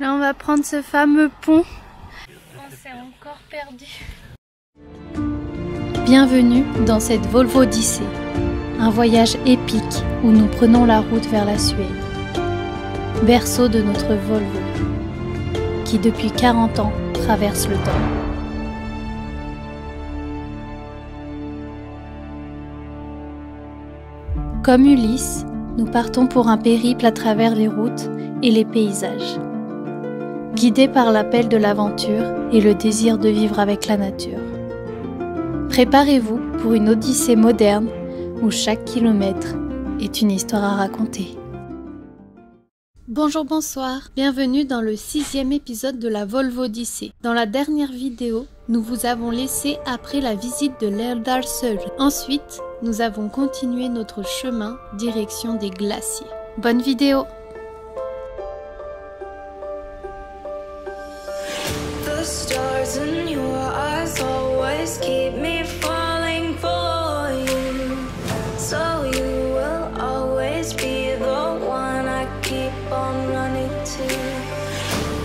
Là, on va prendre ce fameux pont. On s'est encore perdu. Bienvenue dans cette Volvo Odyssée, un voyage épique où nous prenons la route vers la Suède, berceau de notre Volvo, qui depuis 40 ans traverse le temps. Comme Ulysse, nous partons pour un périple à travers les routes et les paysages, guidés par l'appel de l'aventure et le désir de vivre avec la nature. Préparez-vous pour une odyssée moderne où chaque kilomètre est une histoire à raconter. Bonjour, bonsoir, bienvenue dans le 6e épisode de la Volvo Odyssée. Dans la dernière vidéo, nous vous avons laissé après la visite de l'Erdalsøy. Ensuite, nous avons continué notre chemin direction des glaciers. Bonne vidéo! The stars in your eyes always keep me falling for you. So you will always be the one I keep on running to.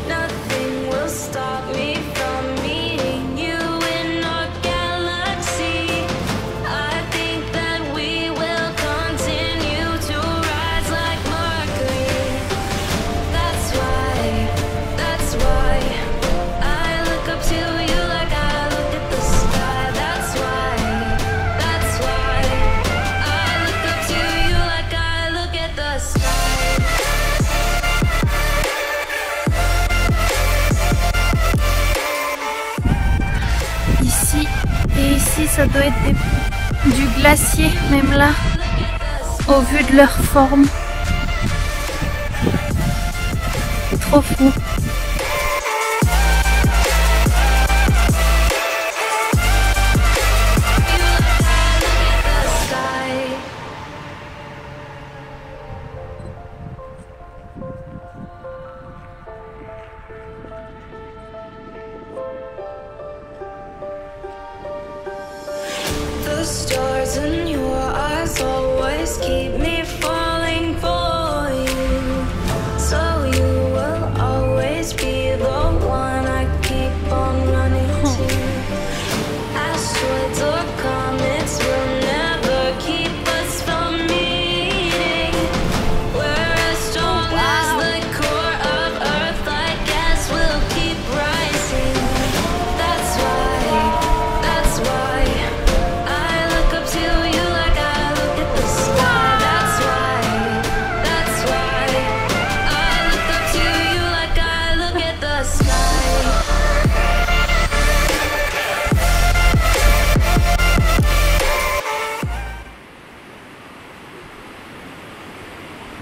Nothing will stop me from meeting you in our galaxy. I think that we will continue to rise like Mercury. That's why I look up to you like I look at the sky. That's why I look up to you like I look at the sky. Ici et ici, ça doit être du glacier, même là, au vu de leur forme. Trop fou. The stars in your eyes always keep me falling for you. So you will always be the one I keep on running to. Asteroids or comets will never keep us from meeting. We're as strong as the core of Earth, I guess we'll keep rising. That's why I look up to you like I look at the sky. That's why I look up to you like I look at the sky.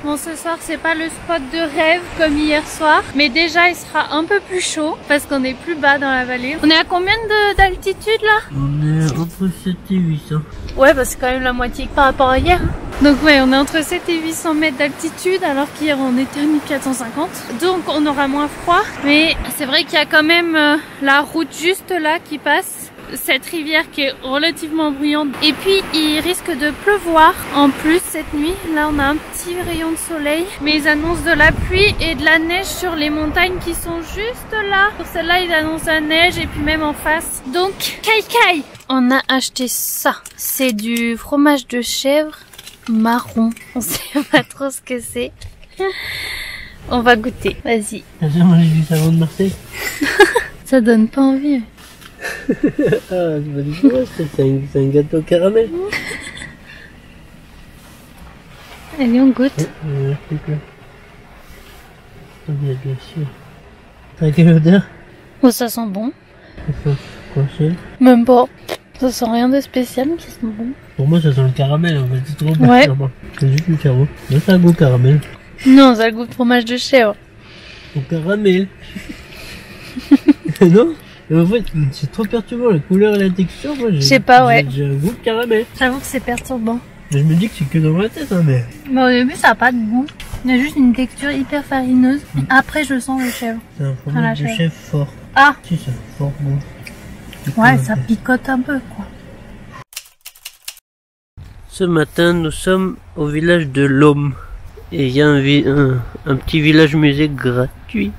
Bon, ce soir, c'est pas le spot de rêve comme hier soir, mais déjà, il sera un peu plus chaud parce qu'on est plus bas dans la vallée. On est à combien d'altitude là? On est entre 7 et 800. Ouais, bah c'est quand même la moitié par rapport à hier. Donc ouais, on est entre 7 et 800 mètres d'altitude alors qu'hier on était à 1450. Donc on aura moins froid. Mais c'est vrai qu'il y a quand même la route juste là qui passe. Cette rivière qui est relativement bruyante. Et puis il risque de pleuvoir en plus cette nuit. Là on a un petit rayon de soleil. Mais ils annoncent de la pluie et de la neige sur les montagnes qui sont juste là. Pour celle-là ils annoncent la neige et puis même en face. Donc kai. On a acheté ça. C'est du fromage de chèvre marron. On sait pas trop ce que c'est. On va goûter. Vas-y. T'as déjà mangé du savon de Marseille? Ça donne pas envie. Ah, c'est pas du tout, c'est un gâteau au caramel. Allez, on goûte. Bien sûr. T'as quelle odeur? Oh, ça sent bon. Ça sent quoi, Chel? Même pas. Ça sent rien de spécial, mais ça sent bon. Pour moi, ça sent le caramel, en fait. C'est trop bon. Ouais. C'est juste du cerveau. Là, ça a un goût caramel. Non, ça a le goût de fromage de chèvre. Au caramel. Non? Mais en fait, c'est trop perturbant, la couleur et la texture. Moi, Je sais pas, ouais. J'ai un goût de caramel. J'avoue que c'est perturbant. Mais je me dis que c'est que dans ma tête, hein, mais... Mais au début, ça a pas de goût. Il y a juste une texture hyper farineuse. Après, je sens le chèvre. C'est un fromage de chèvre fort. Ah! Si, c'est fort bon. Ouais, ça picote un peu, quoi. Ce matin, nous sommes au village de Lom. Et il y a un petit village musée gratuit.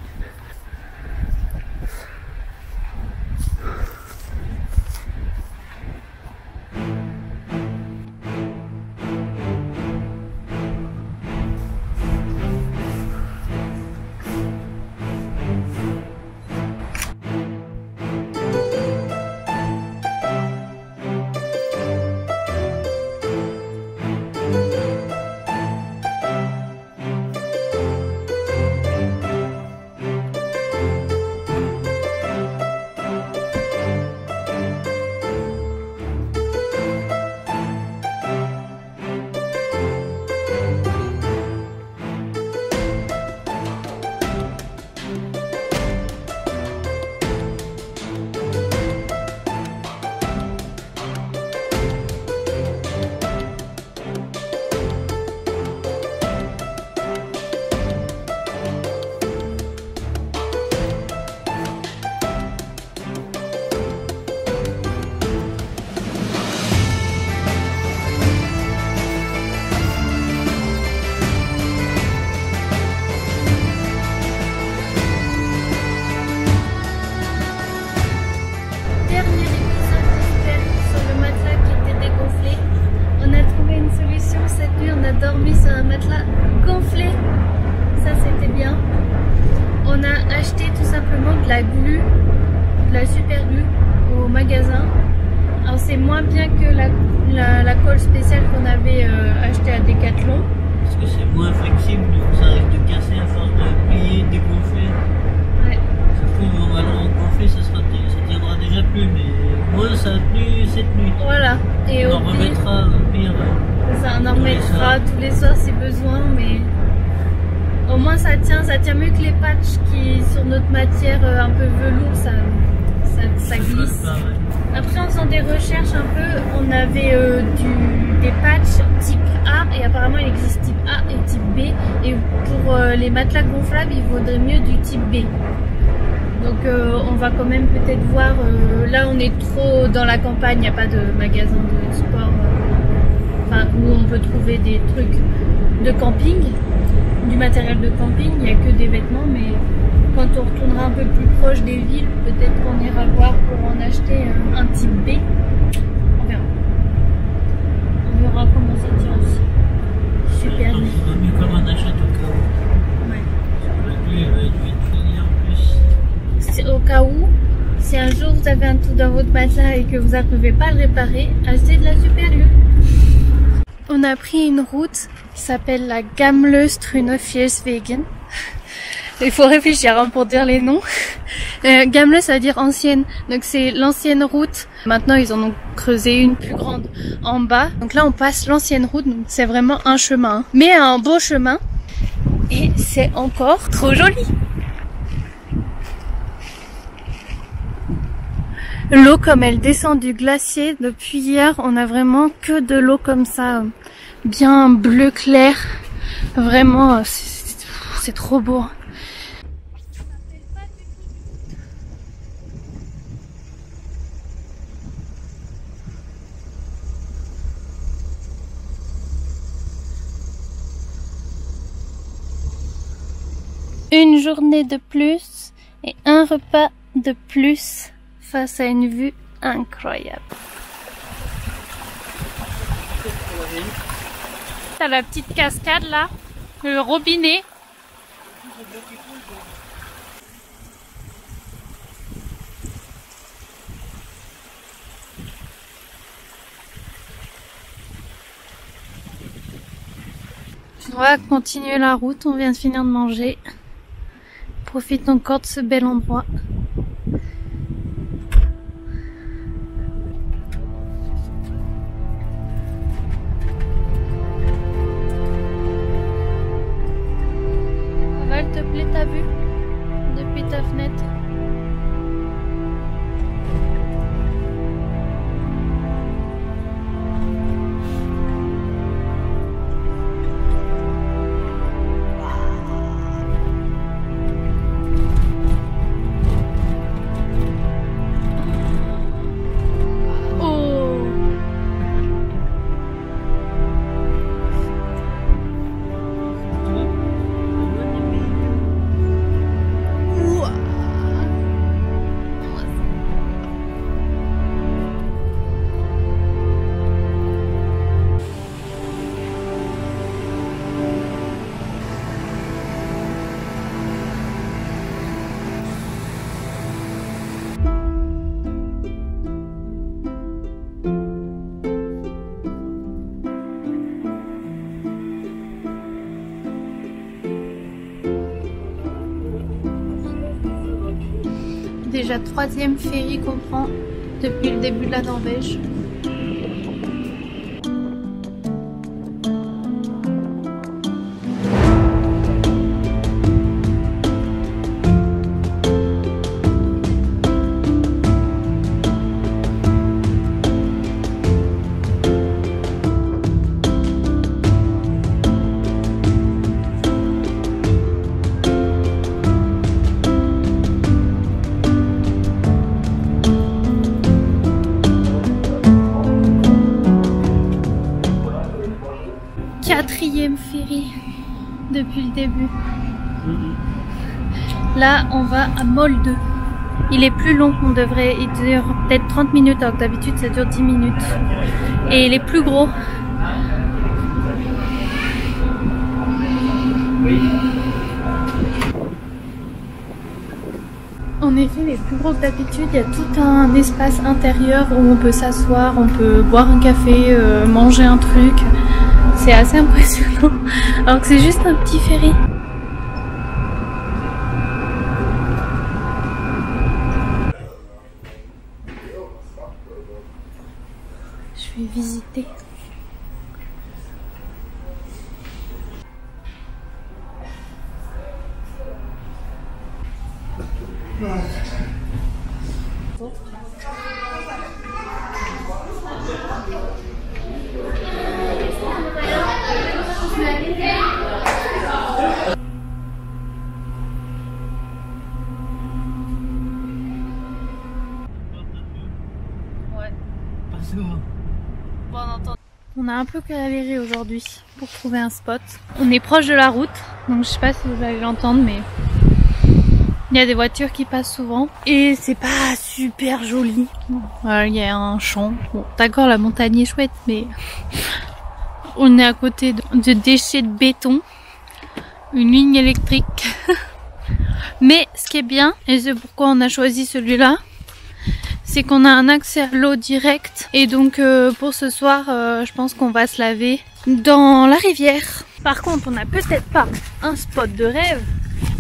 chance cette nuit, on a dormi sur un matelas gonflé. Ça c'était bien. On a acheté tout simplement de la glue, de la super glue au magasin. Alors c'est moins bien que la colle spéciale qu'on avait achetée à Decathlon. Parce que c'est moins flexible, donc ça risque de casser à force de plier, dégonfler. Ouais. Ça se trouve, on va l'engonfler, ça tiendra déjà plus, mais moi ça a tenu cette nuit. Voilà. Et on au en remettra au pire. Ça en remettra tous les soirs si besoin, mais au moins ça tient mieux que les patchs qui sur notre matière un peu velours, ça glisse. Pas, ouais. Après en faisant des recherches un peu, on avait des patchs type A et apparemment il existe type A et type B, et pour les matelas gonflables il vaudrait mieux du type B. Donc on va quand même peut-être voir, là on est trop dans la campagne, il n'y a pas de magasin de sport où on peut trouver des trucs de camping, du matériel de camping, il n'y a que des vêtements, mais quand on retournera un peu plus proche des villes, peut-être qu'on ira voir pour en acheter un type B. On verra. On verra comment ça tient aussi. Super. Donc, il vaut mieux qu'on en achète au cas où. Ouais. La glue, elle va être vite finie en plus. C'est au cas où, si un jour vous avez un trou dans votre matelas et que vous n'arrivez pas à le réparer, achetez de la super glue. On a pris une route qui s'appelle la Gamle-Strune Fjellswegen. Il faut réfléchir pour dire les noms. Gamle, ça veut dire ancienne. Donc c'est l'ancienne route. Maintenant, ils en ont creusé une plus grande en bas. Donc là, on passe l'ancienne route. Donc c'est vraiment un chemin. Mais un beau chemin. Et c'est encore trop joli. L'eau, comme elle descend du glacier, depuis hier, on a vraiment que de l'eau comme ça, bien bleu clair. Vraiment, c'est trop beau. Une journée de plus et un repas de plus face à une vue incroyable. T'as la petite cascade là, le robinet. On va continuer la route, on vient de finir de manger. Profite encore de ce bel endroit. Ça va, elle te plaît ta vue depuis ta fenêtre? Déjà 3e ferry qu'on prend depuis le début de la Norvège. Ferry depuis le début. Là on va à Molde. Il est plus long, il dure peut-être 30 minutes alors que d'habitude ça dure 10 minutes. Et il est plus gros. En effet, les plus gros que d'habitude, il y a tout un espace intérieur où on peut s'asseoir, on peut boire un café, manger un truc. C'est assez impressionnant, alors que c'est juste un petit ferry. Je vais visiter. On a un peu galéré aujourd'hui pour trouver un spot. On est proche de la route, donc je sais pas si vous allez l'entendre, mais il y a des voitures qui passent souvent et c'est pas super joli. Il y a un champ. Bon, d'accord, la montagne est chouette, mais on est à côté de déchets de béton, une ligne électrique. Mais ce qui est bien, et c'est pourquoi on a choisi celui-là, c'est qu'on a un accès à l'eau direct et donc pour ce soir je pense qu'on va se laver dans la rivière. Par contre on n'a peut-être pas un spot de rêve,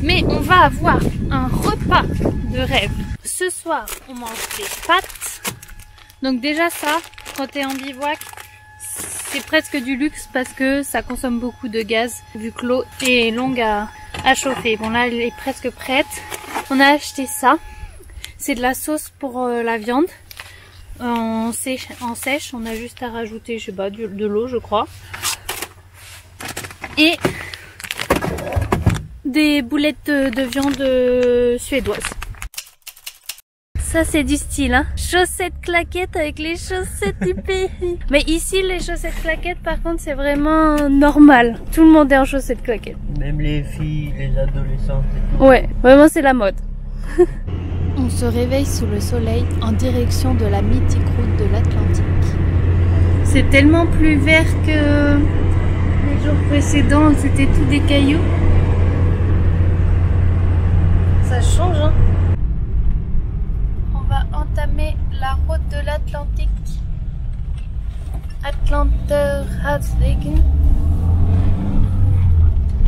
mais on va avoir un repas de rêve. Ce soir on mange des pâtes, donc déjà ça, quand t'es en bivouac, c'est presque du luxe parce que ça consomme beaucoup de gaz vu que l'eau est longue à chauffer. Bon là elle est presque prête, on a acheté ça. C'est de la sauce pour la viande en sèche, on a juste à rajouter, je sais pas, de l'eau je crois. Et des boulettes de viande suédoise. Ça c'est du style, hein. Chaussettes claquettes avec les chaussettes du pays. Mais ici les chaussettes claquettes par contre c'est vraiment normal. Tout le monde est en chaussettes claquettes. Même les filles, les adolescentes et tout. Ouais, vraiment c'est la mode. On se réveille sous le soleil en direction de la mythique route de l'Atlantique. C'est tellement plus vert que les jours précédents, c'était tout des cailloux. Ça change, hein. On va entamer la route de l'Atlantique. Atlanterhagen.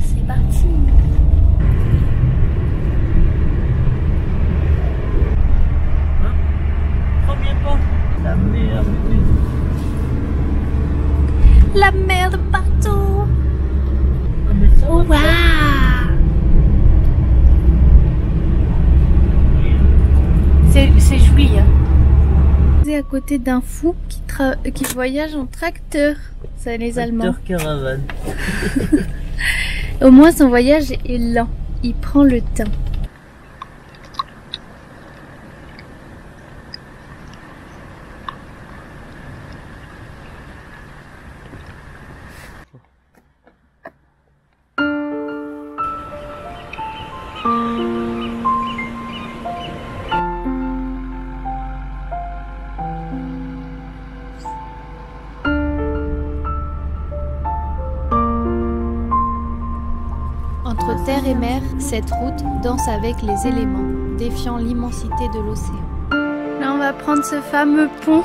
C'est parti. La mer. La mer de partout. Oh, Waouh. C'est joli, hein. C'est à côté d'un fou qui voyage en tracteur. C'est les Allemands. Tracteur caravane. Au moins son voyage est lent. Il prend le temps. Entre terre et mer, cette route danse avec les éléments, défiant l'immensité de l'océan. Là, on va prendre ce fameux pont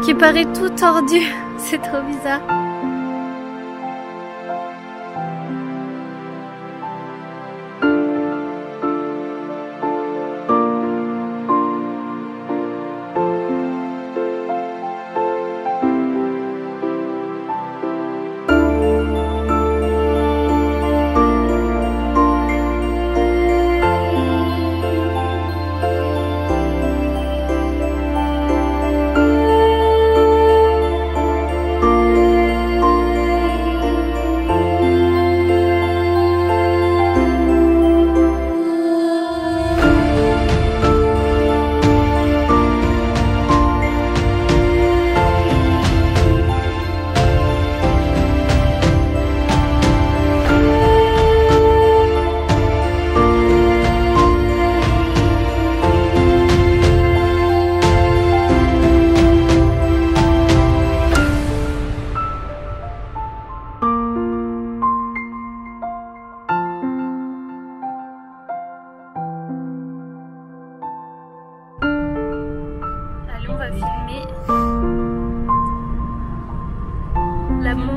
qui paraît tout tordu. C'est trop bizarre.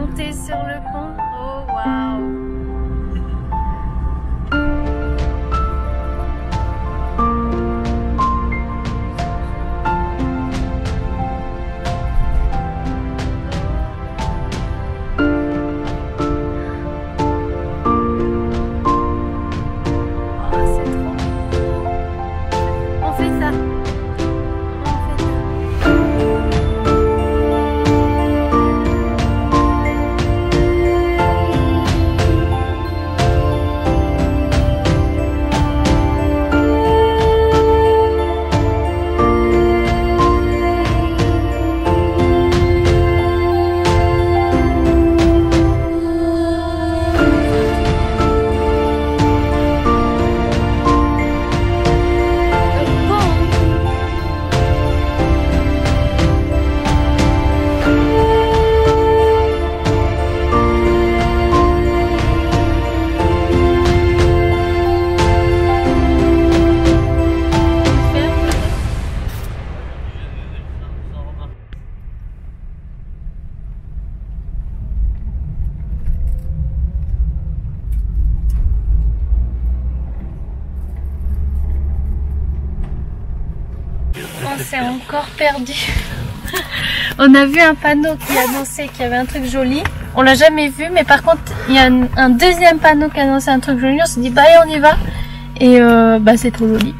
monter sur le pont. Oh waouh! On s'est encore perdu. On a vu un panneau qui annonçait qu'il y avait un truc joli. On l'a jamais vu, mais par contre il y a un deuxième panneau qui annonçait un truc joli. On s'est dit bah allez, on y va. Et bah c'est trop joli.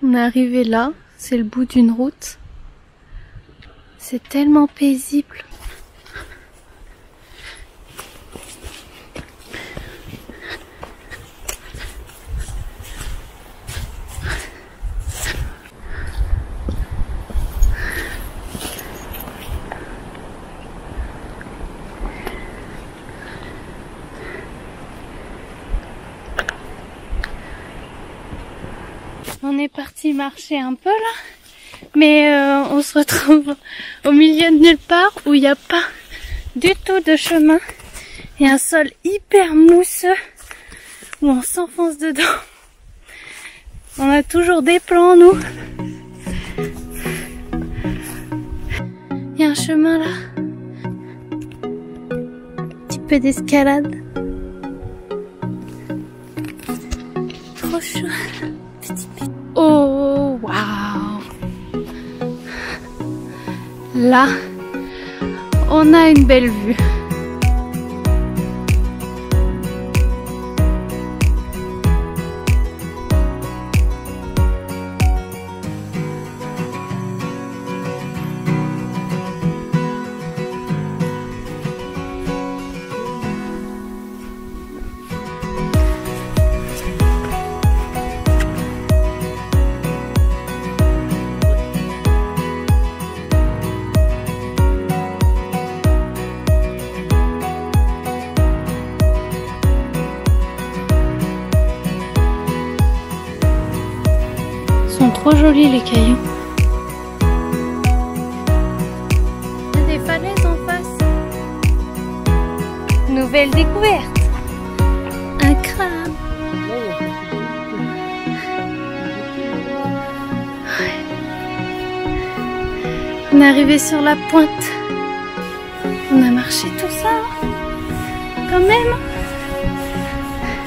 On est arrivé là, c'est le bout d'une route. C'est tellement paisible. On est parti marcher un peu là, mais on se retrouve au milieu de nulle part où il n'y a pas du tout de chemin et un sol hyper mousseux où on s'enfonce dedans. On a toujours des plans nous. Il y a un chemin là, un petit peu d'escalade. Trop chaud. Oh waouh! Là, on a une belle vue. Ils sont trop jolis les cailloux. Il y a des falaises en face. Nouvelle découverte. Un crabe. On est arrivé sur la pointe. On a marché tout ça. Quand même.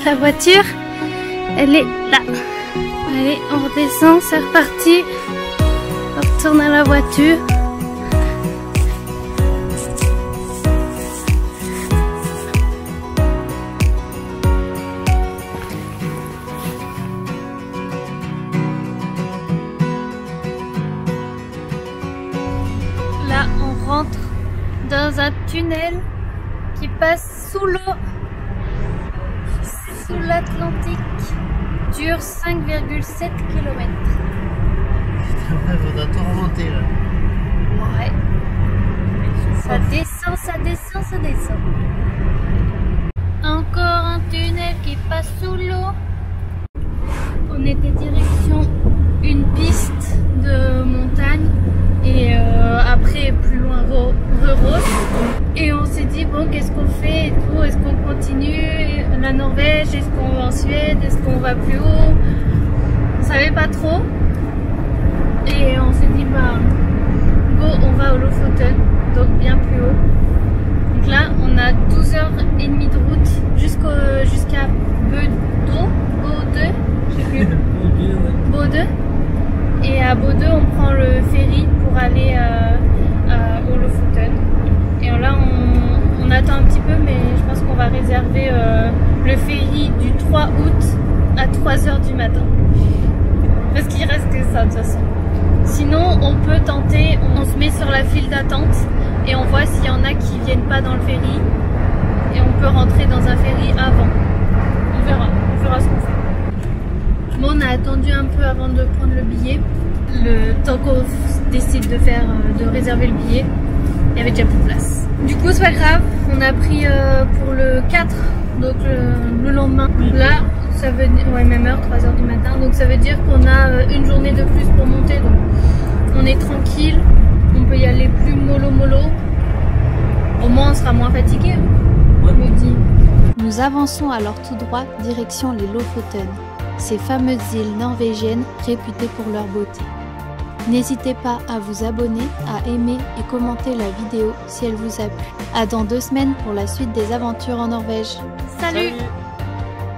La voiture, elle est là. Allez, on redescend, c'est reparti. On retourne à la voiture. Là, on rentre dans un tunnel qui passe sous l'eau, sous l'Atlantique. Dure 5,7 km. On a tout remonté là. Ouais. Ça descend, ça descend, ça descend. Encore un tunnel qui passe sous l'eau. On était direction une piste de montagne et après plus loin Røros. Et on s'est dit bon, qu'est-ce qu'on fait et tout, est-ce qu'on continue la Norvège, est-ce qu'on va en Suède, est-ce qu'on va plus haut? On savait pas trop. à Bodø, on prend le ferry pour aller au Lofoten. Et là, on attend un petit peu, mais je pense qu'on va réserver le ferry du 3 août à 3 h du matin. Parce qu'il reste que ça de toute façon. Sinon, on peut tenter, on se met sur la file d'attente et on voit s'il y en a qui viennent pas dans le ferry. Et on peut rentrer dans un ferry avant. On verra ce qu'on fait. Bon, on a attendu un peu avant de prendre le billet. Le temps qu'on décide de réserver le billet, il y avait déjà plus de place. Du coup, c'est pas grave, on a pris pour le 4, donc le lendemain. Là, ça veut dire, ouais, même heure, 3 h du matin, donc ça veut dire qu'on a une journée de plus pour monter, donc on est tranquille, on peut y aller plus mollo. Au moins, on sera moins fatigué. Nous avançons alors tout droit direction les Lofoten, ces fameuses îles norvégiennes réputées pour leur beauté. N'hésitez pas à vous abonner, à aimer et commenter la vidéo si elle vous a plu. À dans 2 semaines pour la suite des aventures en Norvège. Salut. Salut.